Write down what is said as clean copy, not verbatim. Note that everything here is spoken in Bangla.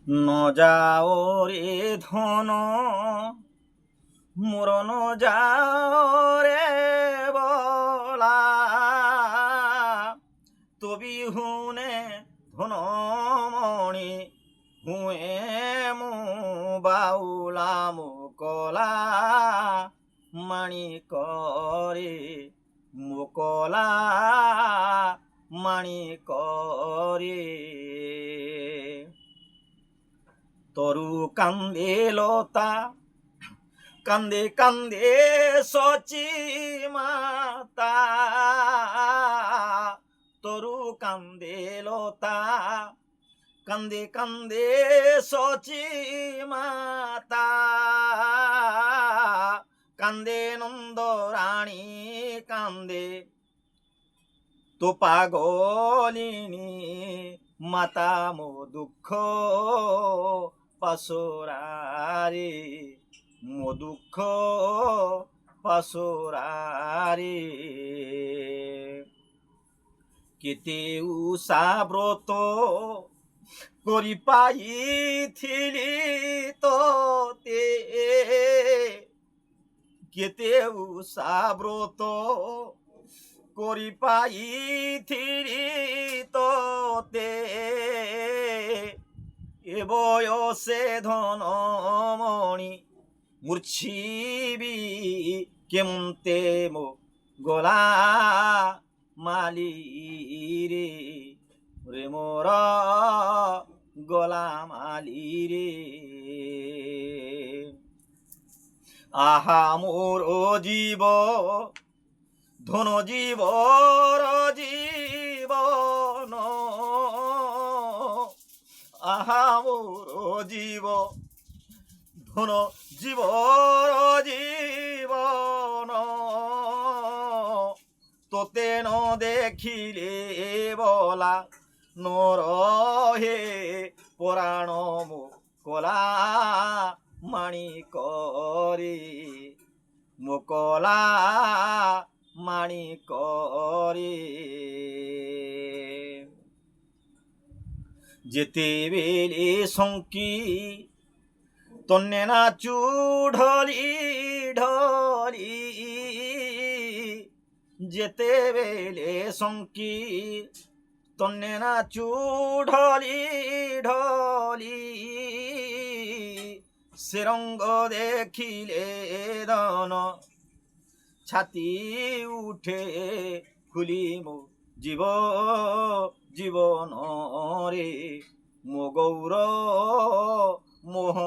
ন যাও রে ধন মোর ন যাও রে বলা তবিহুনে ধনমণি হুয়ে মু বাউলা মু কলা মাণি করে মুকলা মাণি করে তরু কান্দে লতা কান্দে কান্দে সচি মাতা তরু কান্দে লতা কান্দে কান্দে সচি মাতা কান্দে নন্দ রানী কান্দে তো পাগলিনী মাতা মো দুঃখ পাশরারে মো দুঃখ পাশরারে কেতে উষা ব্রত করি পাইথিলি তোতে কেতে উষা ব্রত করি পাইথিলি তোতে এ বয়সে ধনমণি মূর্ছিবি কেমতে মো গলা মালি রে রে মোর গলা মালি রে আহা মোর জীব ধন জীবর জীবন আহা মোর জীব ধন জীবর জীবন তোতে ন দেখিলে বলা নরহে পুরাণ মো কলা মাণি করে মোকলা মাণি করে যেতেবেলে শঙ্কি তন্নে নাচু ঢলি ঢলি যেতেবেলে শঙ্কি তন্নে নাচু ঢলি ঢলি সে রঙ্গ দেখিলে দন ছাতি উঠে খুলি মো জীব জীবন রে মো গৌর মোহ